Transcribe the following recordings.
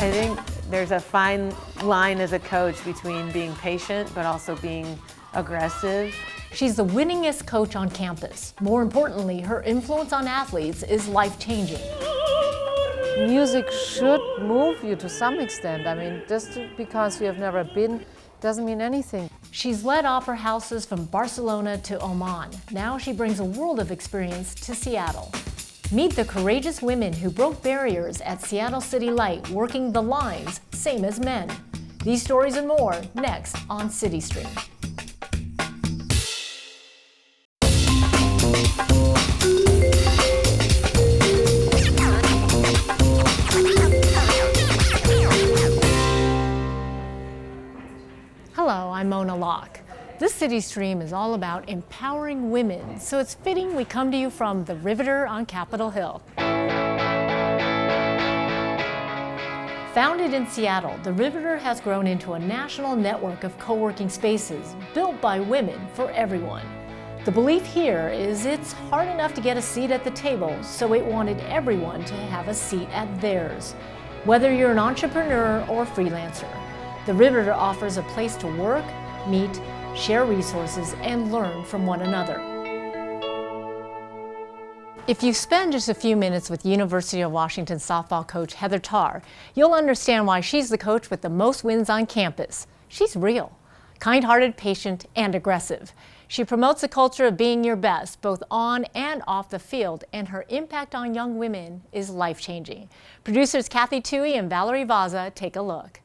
I think there's a fine line as a coach between being patient but also being aggressive. She's the winningest coach on campus. More importantly, her influence on athletes is life-changing. Music should move you to some extent. I mean, just because you have never been doesn't mean anything. She's led opera houses from Barcelona to Oman. Now she brings a world of experience to Seattle. Meet the courageous women who broke barriers at Seattle City Light, working the lines, same as men. These stories and more, next on CityStream. Hello, I'm Locke. This CityStream is all about empowering women, so it's fitting we come to you from the Riveter on Capitol Hill. Founded in Seattle, the Riveter has grown into a national network of co-working spaces built by women for everyone. The belief here is it's hard enough to get a seat at the table, so it wanted everyone to have a seat at theirs. Whether you're an entrepreneur or freelancer, the Riveter offers a place to work, meet, share resources, and learn from one another. If you spend just a few minutes with University of Washington softball coach Heather Tarr, you'll understand why she's the coach with the most wins on campus. She's real, kind-hearted, patient, and aggressive. She promotes a culture of being your best, both on and off the field, and her impact on young women is life-changing. Producers Kathy Toohey and Valerie Vaza take a look.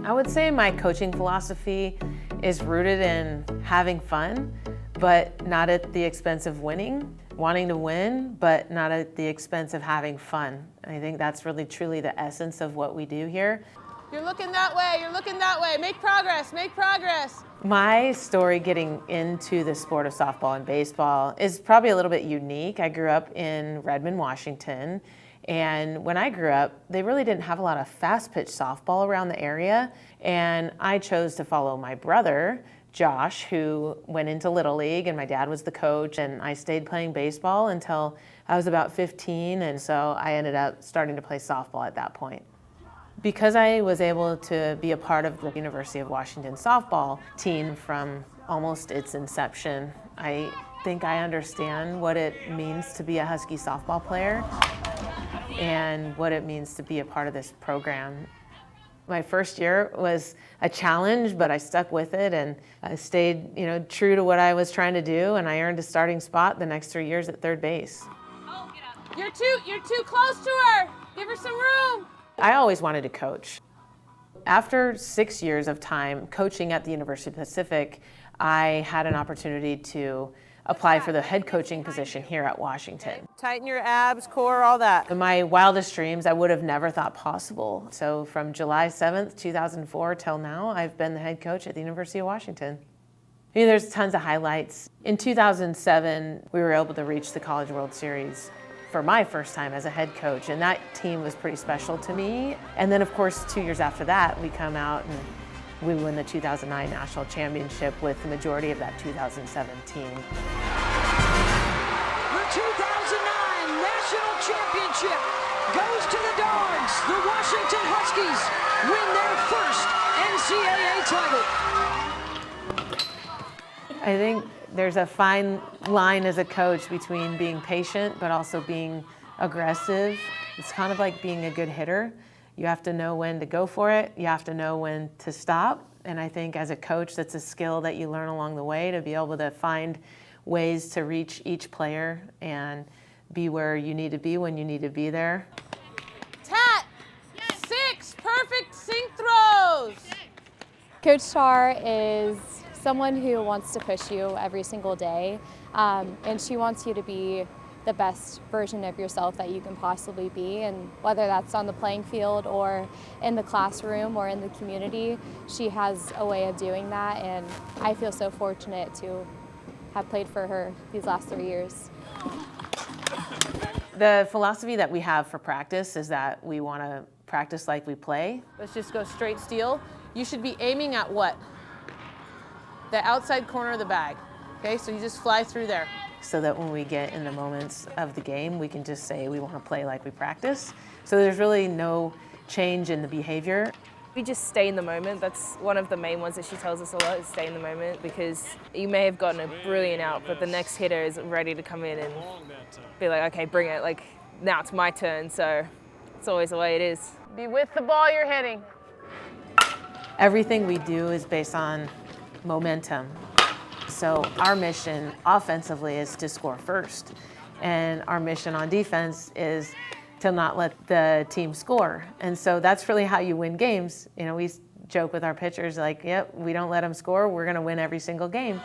I would say my coaching philosophy is rooted in having fun, but not at the expense of winning. Wanting to win, but not at the expense of having fun. I think that's really truly the essence of what we do here. You're looking that way, you're looking that way. Make progress, make progress. My story getting into the sport of softball and baseball is probably a little bit unique. I grew up in Redmond, Washington. And when I grew up, they really didn't have a lot of fast pitch softball around the area. And I chose to follow my brother, Josh, who went into Little League, and my dad was the coach. And I stayed playing baseball until I was about 15. And so I ended up starting to play softball at that point. Because I was able to be a part of the University of Washington softball team from almost its inception, I think I understand what it means to be a Husky softball player and what it means to be a part of this program. My first year was a challenge, but I stuck with it and I stayed, true to what I was trying to do, and I earned a starting spot the next 3 years at third base. Oh, get up. You're too close to her. Give her some room. I always wanted to coach. After 6 years of time coaching at the University of the Pacific, I had an opportunity to apply for the head coaching position here at Washington. Tighten your abs, core, all that. In my wildest dreams, I would have never thought possible. So from July 7th, 2004 till now, I've been the head coach at the University of Washington. There's tons of highlights. In 2007, we were able to reach the College World Series for my first time as a head coach, and that team was pretty special to me. And then, of course, 2 years after that, we come out and we win the 2009 National Championship with the majority of that 2007 team. The 2009 National Championship goes to the Dogs. The Washington Huskies win their first NCAA title. I think there's a fine line as a coach between being patient but also being aggressive. It's kind of like being a good hitter. You have to know when to go for it. You have to know when to stop. And I think as a coach, that's a skill that you learn along the way to be able to find ways to reach each player and be where you need to be when you need to be there. Tat! 6 perfect sink throws! Coach Tarr is someone who wants to push you every single day, and she wants you to be the best version of yourself that you can possibly be, and whether that's on the playing field or in the classroom or in the community, she has a way of doing that, and I feel so fortunate to have played for her these last 3 years. The philosophy that we have for practice is that we want to practice like we play. Let's just go straight steal. You should be aiming at what? the outside corner of the bag. Okay, so you just fly through there. So that when we get in the moments of the game, we can just say we want to play like we practice. So there's really no change in the behavior. We just stay in the moment. That's one of the main ones that she tells us a lot, is stay in the moment, because you may have gotten a brilliant out, but the next hitter is ready to come in and be like, okay, bring it. Like, now it's my turn, so it's always the way it is. Be with the ball you're hitting. Everything we do is based on momentum. So our mission offensively is to score first, and our mission on defense is to not let the team score. And so that's really how you win games. You know, we joke with our pitchers like, yep, we don't let them score, we're gonna win every single game.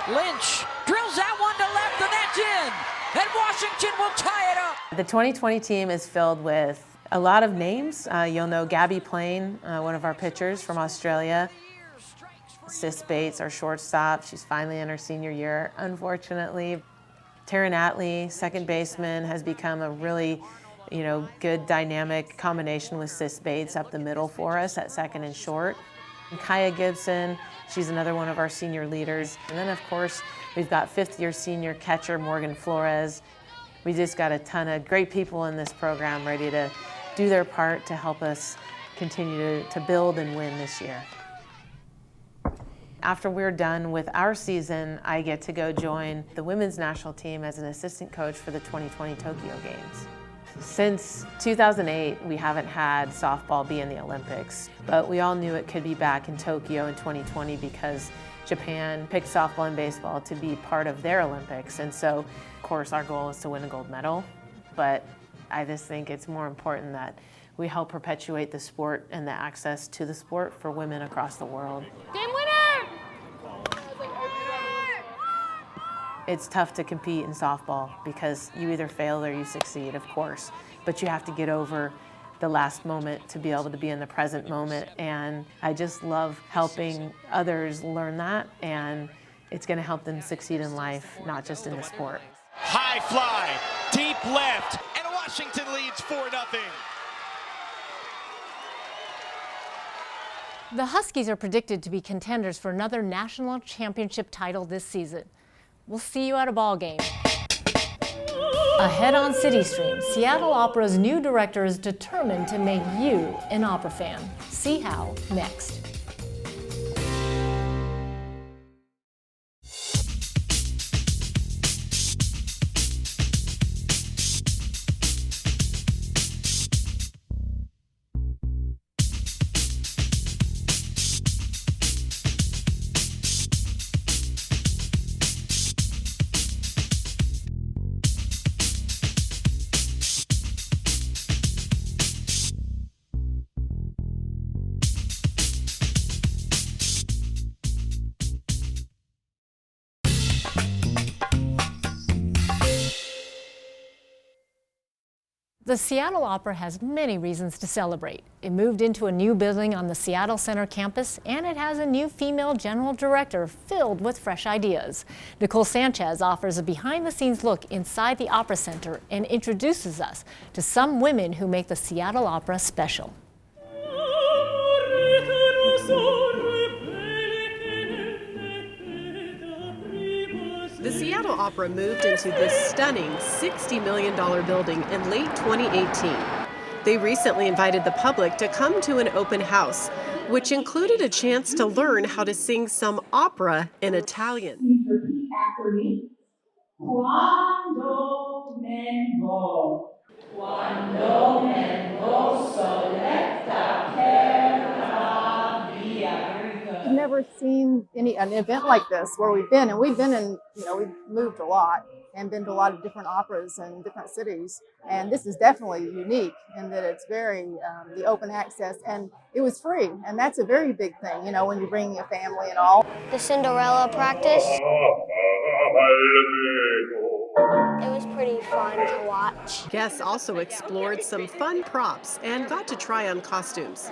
Lynch drills that one to left, the net's in, and Washington will tie it up. The 2020 team is filled with a lot of names. You'll know Gabby Plain, one of our pitchers from Australia. Sis Bates, our shortstop, she's finally in her senior year, unfortunately. Taryn Atley, second baseman, has become a really, good dynamic combination with Sis Bates up the middle for us at second and short. And Kaya Gibson, she's another one of our senior leaders. And then, of course, we've got fifth-year senior catcher Morgan Flores. We just got a ton of great people in this program ready to do their part to help us continue to build and win this year. After we're done with our season, I get to go join the women's national team as an assistant coach for the 2020 Tokyo Games. Since 2008, we haven't had softball be in the Olympics, but we all knew it could be back in Tokyo in 2020 because Japan picked softball and baseball to be part of their Olympics. And so, of course, our goal is to win a gold medal, but I just think it's more important that we help perpetuate the sport and the access to the sport for women across the world. Game winner! It's tough to compete in softball because you either fail or you succeed, of course, but you have to get over the last moment to be able to be in the present moment. And I just love helping others learn that, and it's going to help them succeed in life, not just in the sport. High fly, deep left, and Washington leads 4-0. The Huskies are predicted to be contenders for another national championship title this season. We'll see you at a ball game. Ahead on CityStream, Seattle Opera's new director is determined to make you an opera fan. See how next. The Seattle Opera has many reasons to celebrate. It moved into a new building on the Seattle Center campus, and it has a new female general director filled with fresh ideas. Nicole Sanchez offers a behind-the-scenes look inside the Opera Center and introduces us to some women who make the Seattle Opera special. The Seattle Opera moved into this stunning $60 million building in late 2018. They recently invited the public to come to an open house, which included a chance to learn how to sing some opera in Italian. Repeat after me. Quando mengo soletta per via. I've never seen an event like this where we've been, and we've moved a lot and been to a lot of different operas in different cities, and this is definitely unique in that it's very the open access, and it was free, and that's a very big thing, when you're bringing a family and all. The Cinderella practice, it was pretty fun to watch. Guests also explored some fun props and got to try on costumes.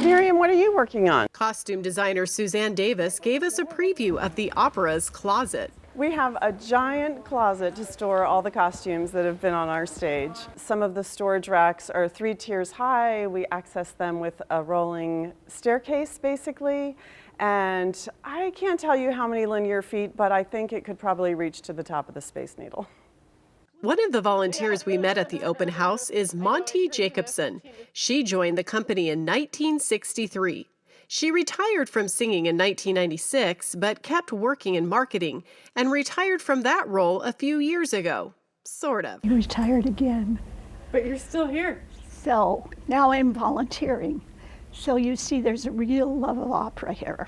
Miriam, what are you working on? Costume designer Suzanne Davis gave us a preview of the opera's closet. We have a giant closet to store all the costumes that have been on our stage. Some of the storage racks are 3 tiers high. We access them with a rolling staircase, basically. And I can't tell you how many linear feet, but I think it could probably reach to the top of the Space Needle. One of the volunteers we met at the open house is Monty Jacobson. She joined the company in 1963. She retired from singing in 1996, but kept working in marketing and retired from that role a few years ago. Sort of. You retired again. But you're still here. So now I'm volunteering. So you see there's a real love of opera here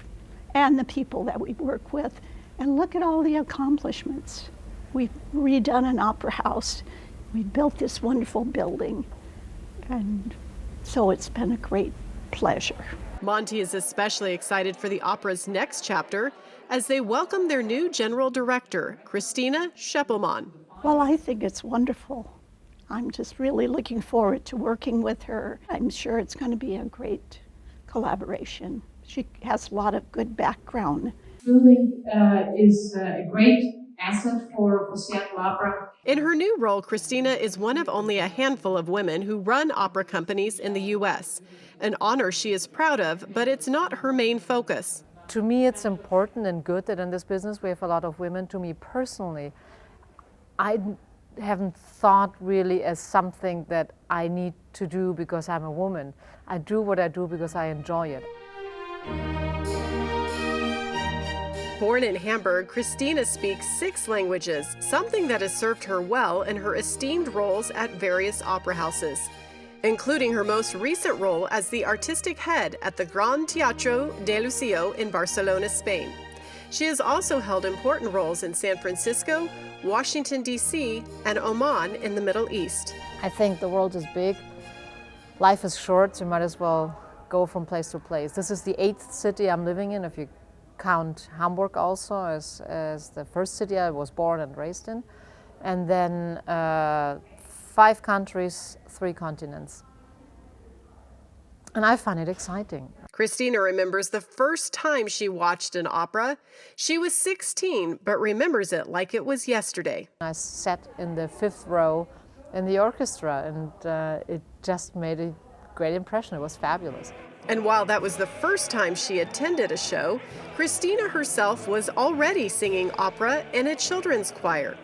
and the people that we work with. And look at all the accomplishments. We've redone an opera house. We built this wonderful building. And so it's been a great pleasure. Monty is especially excited for the opera's next chapter as they welcome their new general director, Christina Scheppelmann. Well, I think it's wonderful. I'm just really looking forward to working with her. I'm sure it's going to be a great collaboration. She has a lot of good background. Building is a great asset for Seattle Opera. In her new role, Christina is one of only a handful of women who run opera companies in the U.S., an honor she is proud of, but it's not her main focus. To me, it's important and good that in this business we have a lot of women. To me personally, I haven't thought really as something that I need to do because I'm a woman. I do what I do because I enjoy it. Born in Hamburg, Christina speaks 6 languages, something that has served her well in her esteemed roles at various opera houses, including her most recent role as the artistic head at the Gran Teatro de Lucio in Barcelona, Spain. She has also held important roles in San Francisco, Washington, D.C., and Oman in the Middle East. I think the world is big. Life is short, so you might as well go from place to place. This is the 8th city I'm living in, if you count Hamburg also as the first city I was born and raised in. And then 5 countries, 3 continents. And I find it exciting. Christina remembers the first time she watched an opera. She was 16, but remembers it like it was yesterday. I sat in the 5th row in the orchestra, and it just made a great impression. It was fabulous. And while that was the first time she attended a show, Christina herself was already singing opera in a children's choir.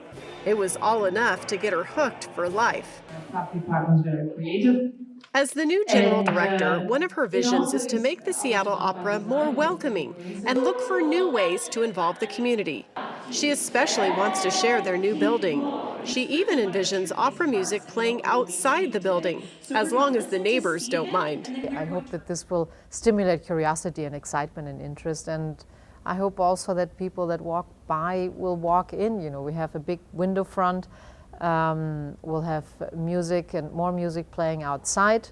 It was all enough to get her hooked for life. The department was very creative. As the new general director, one of her visions is to make the Seattle Opera more welcoming and look for new ways to involve the community. She especially wants to share their new building. She even envisions opera music playing outside the building, as long as the neighbors don't mind. I hope that this will stimulate curiosity and excitement and interest, and I hope also that people that walk by will walk in. You know, we have a big window front. We'll have music and more music playing outside.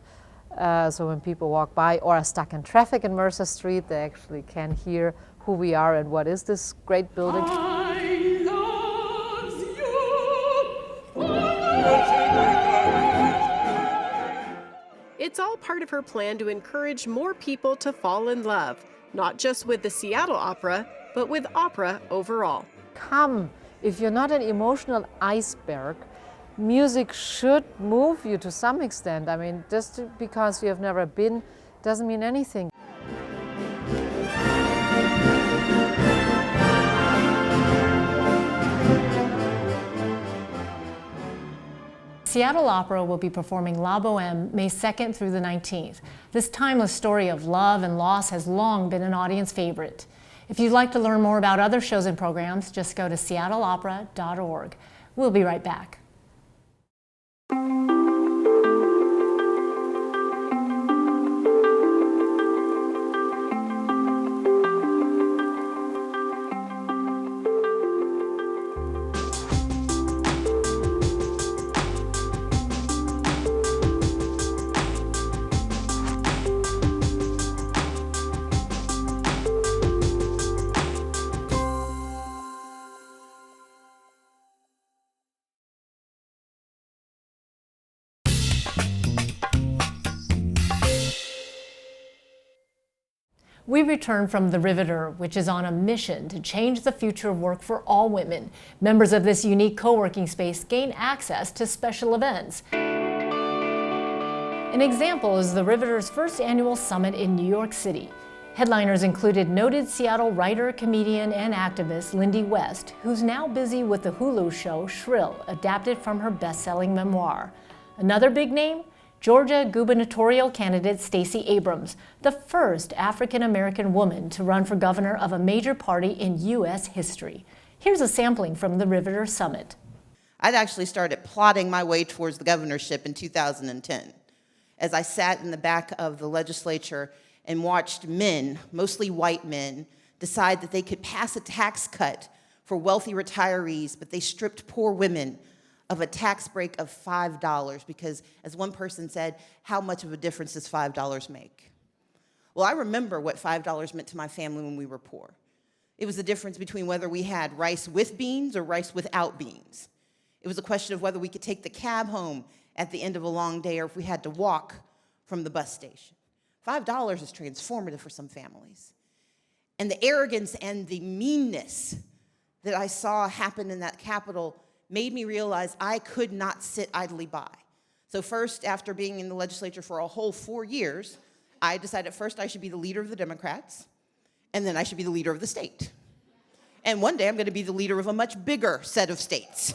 So when people walk by or are stuck in traffic in Mercer Street, they actually can hear who we are and what is this great building. It's all part of her plan to encourage more people to fall in love, not just with the Seattle Opera, but with opera overall. Come. If you're not an emotional iceberg, music should move you to some extent. I mean, just because you have never been doesn't mean anything. Seattle Opera will be performing La Boheme May 2nd through the 19th. This timeless story of love and loss has long been an audience favorite. If you'd like to learn more about other shows and programs, just go to seattleopera.org. We'll be right back. We return from the Riveter, which is on a mission to change the future of work for all women. Members of this unique co-working space gain access to special events. An example is the Riveter's first annual summit in New York City. Headliners included noted Seattle writer, comedian, and activist Lindy West, who's now busy with the Hulu show Shrill, adapted from her best-selling memoir. Another big name? Georgia gubernatorial candidate Stacey Abrams, the first African-American woman to run for governor of a major party in U.S. history. Here's a sampling from the Riveter Summit. I'd actually started plotting my way towards the governorship in 2010 as I sat in the back of the legislature and watched men, mostly white men, decide that they could pass a tax cut for wealthy retirees, but they stripped poor women of a tax break of $5 because, as one person said, how much of a difference does $5 make? Well, I remember what $5 meant to my family when we were poor. It was the difference between whether we had rice with beans or rice without beans. It was a question of whether we could take the cab home at the end of a long day or if we had to walk from the bus station. $5 is transformative for some families. And the arrogance and the meanness that I saw happen in that Capitol made me realize I could not sit idly by. So first, after being in the legislature for a whole 4 years, I decided first I should be the leader of the Democrats, and then I should be the leader of the state. And one day I'm going to be the leader of a much bigger set of states.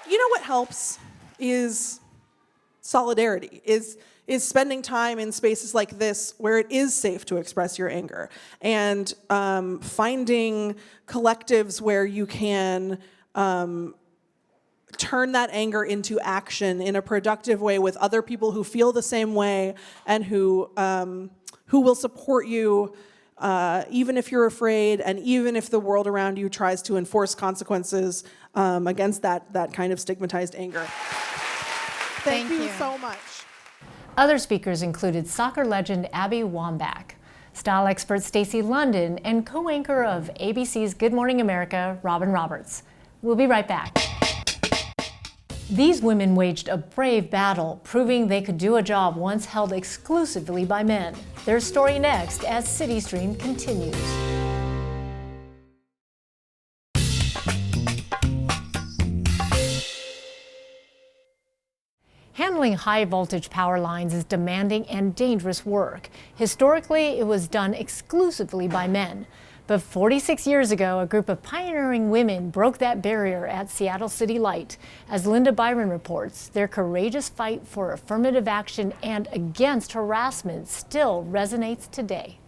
You know what helps is solidarity, is spending time in spaces like this where it is safe to express your anger, and finding collectives where you can turn that anger into action in a productive way with other people who feel the same way and who will support you even if you're afraid and even if the world around you tries to enforce consequences against that kind of stigmatized anger. Thank you so much. Other speakers included soccer legend Abby Wambach, style expert Stacey London, and co-anchor of ABC's Good Morning America, Robin Roberts. We'll be right back. These women waged a brave battle, proving they could do a job once held exclusively by men. Their story next as CityStream continues. Handling high-voltage power lines is demanding and dangerous work. Historically, it was done exclusively by men. But 46 years ago, a group of pioneering women broke that barrier at Seattle City Light. As Linda Byron reports, their courageous fight for affirmative action and against harassment still resonates today.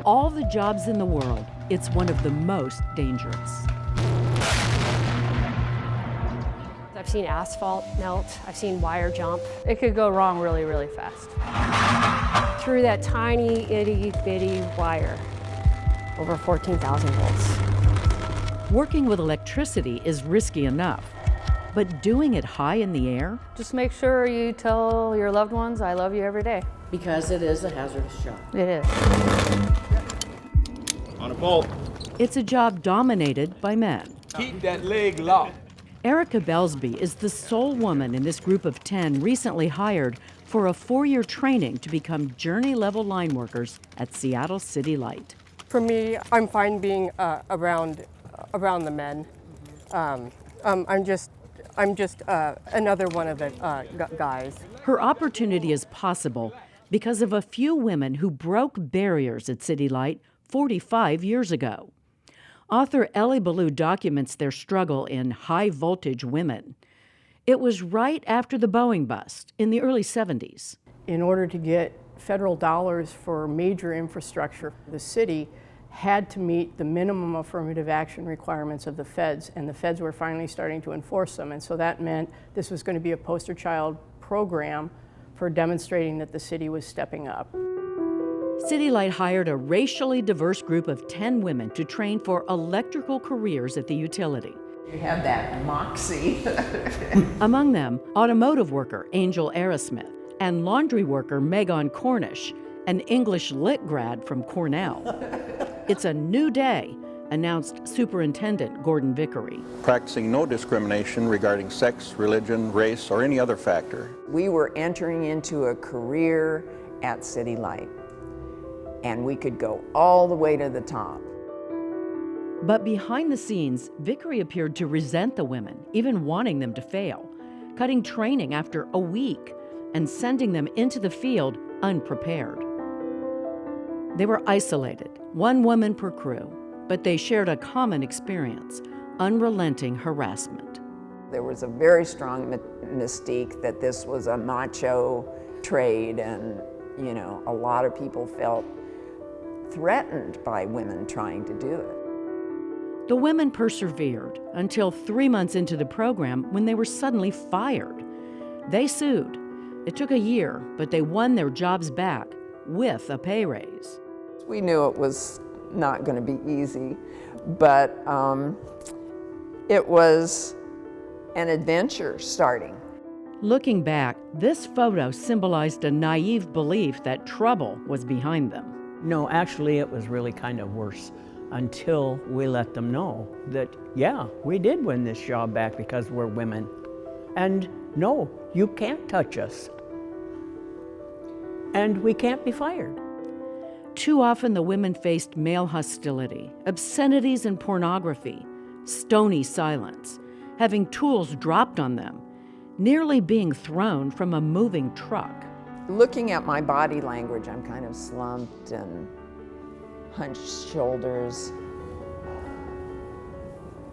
All the jobs in the world, it's one of the most dangerous. I've seen asphalt melt, I've seen wire jump. It could go wrong really, really fast. Through that tiny, itty bitty wire, over 14,000 volts. Working with electricity is risky enough, but doing it high in the air? Just make sure you tell your loved ones, I love you every day. Because it is a hazardous job. It is. On a bolt. It's a job dominated by men. Keep that leg locked. Erica Belsby is the sole woman in this group of 10 recently hired for a 4-year training to become journey-level line workers at Seattle City Light. For me, I'm fine being around the men. I'm just another one of the guys. Her opportunity is possible because of a few women who broke barriers at City Light 45 years ago. Author Ellie Ballou documents their struggle in High Voltage Women. It was right after the Boeing bust in the early 70s. In order to get federal dollars for major infrastructure, the city had to meet the minimum affirmative action requirements of the feds, and the feds were finally starting to enforce them. And so that meant this was going to be a poster child program for demonstrating that the city was stepping up. City Light hired a racially diverse group of 10 women to train for electrical careers at the utility. You have that moxie. Among them, automotive worker Angel Arrowsmith and laundry worker Megan Cornish, an English Lit grad from Cornell. It's a new day, announced Superintendent Gordon Vickery. Practicing no discrimination regarding sex, religion, race, or any other factor. We were entering into a career at City Light, and we could go all the way to the top. But behind the scenes, Vickery appeared to resent the women, even wanting them to fail, cutting training after a week and sending them into the field unprepared. They were isolated, one woman per crew, but they shared a common experience, unrelenting harassment. There was a very strong mystique that this was a macho trade, and a lot of people felt threatened by women trying to do it. The women persevered until 3 months into the program when they were suddenly fired. They sued. It took a year, but they won their jobs back with a pay raise. We knew it was not going to be easy, but it was an adventure starting. Looking back, this photo symbolized a naive belief that trouble was behind them. No, actually it was really kind of worse until we let them know that, yeah, we did win this job back because we're women. And no, you can't touch us. And we can't be fired. Too often the women faced male hostility, obscenities and pornography, stony silence, having tools dropped on them, nearly being thrown from a moving truck. Looking at my body language, I'm kind of slumped and hunched shoulders.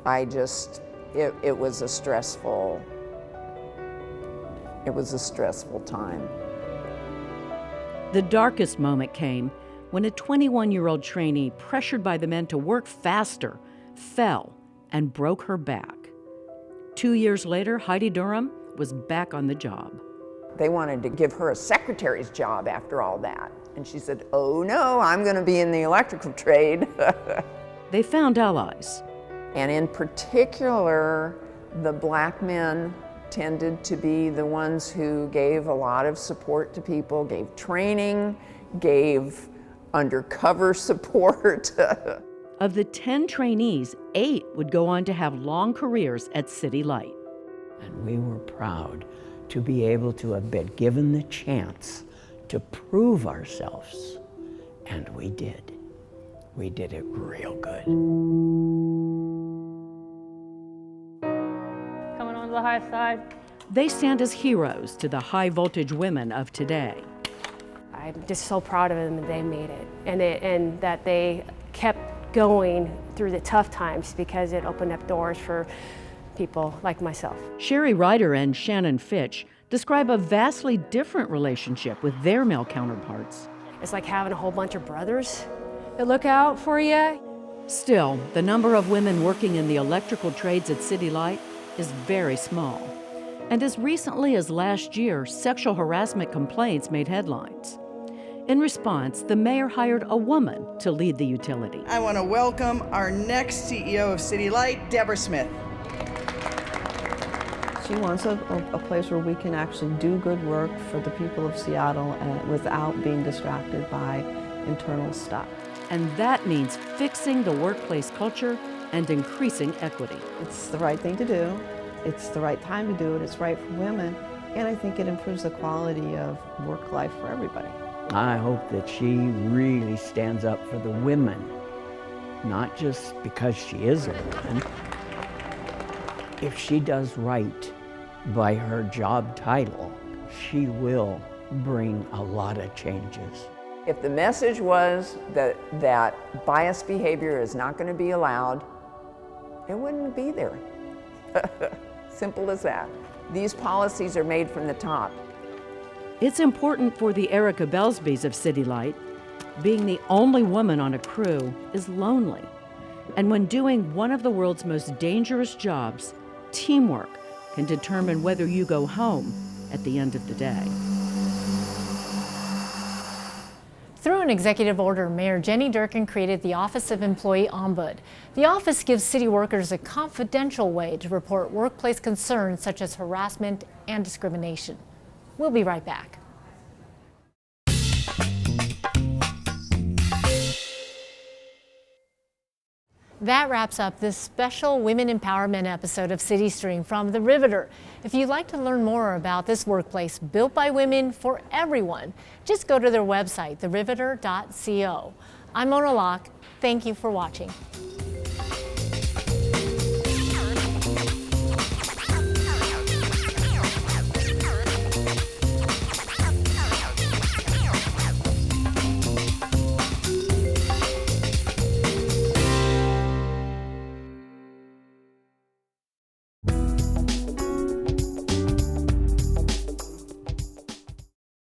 It was a stressful time. The darkest moment came when a 21-year-old trainee, pressured by the men to work faster, fell and broke her back. 2 years later, Heidi Durham was back on the job. They wanted to give her a secretary's job after all that. And she said, oh no, I'm going to be in the electrical trade. They found allies. And in particular, the black men tended to be the ones who gave a lot of support to people, gave training, gave undercover support. Of the 10 trainees, 8 would go on to have long careers at City Light. And we were proud to be able to have been given the chance to prove ourselves. And we did. We did it real good. Coming on the high side. They stand as heroes to the high-voltage women of today. I'm just so proud of them that they made it, and that they kept going through the tough times, because it opened up doors for people like myself. Sherry Ryder and Shannon Fitch describe a vastly different relationship with their male counterparts. It's like having a whole bunch of brothers that look out for you. Still, the number of women working in the electrical trades at City Light is very small. And as recently as last year, sexual harassment complaints made headlines. In response, the mayor hired a woman to lead the utility. I want to welcome our next CEO of City Light, Deborah Smith. She wants a place where we can actually do good work for the people of Seattle without being distracted by internal stuff. And that means fixing the workplace culture and increasing equity. It's the right thing to do. It's the right time to do it. It's right for women. And I think it improves the quality of work life for everybody. I hope that she really stands up for the women, not just because she is a woman. If she does right by her job title, she will bring a lot of changes. If the message was that biased behavior is not going to be allowed, it wouldn't be there. Simple as that. These policies are made from the top. It's important for the Erica Belsbys of City Light. Being the only woman on a crew is lonely. And when doing one of the world's most dangerous jobs, teamwork can determine whether you go home at the end of the day. Through an executive order, Mayor Jenny Durkin created the Office of Employee Ombud. The office gives city workers a confidential way to report workplace concerns such as harassment and discrimination. We'll be right back. That wraps up this special Women Empowerment episode of CityStream from the Riveter. If you'd like to learn more about this workplace built by women for everyone, just go to their website, theriveter.co. I'm Mona Locke. Thank you for watching.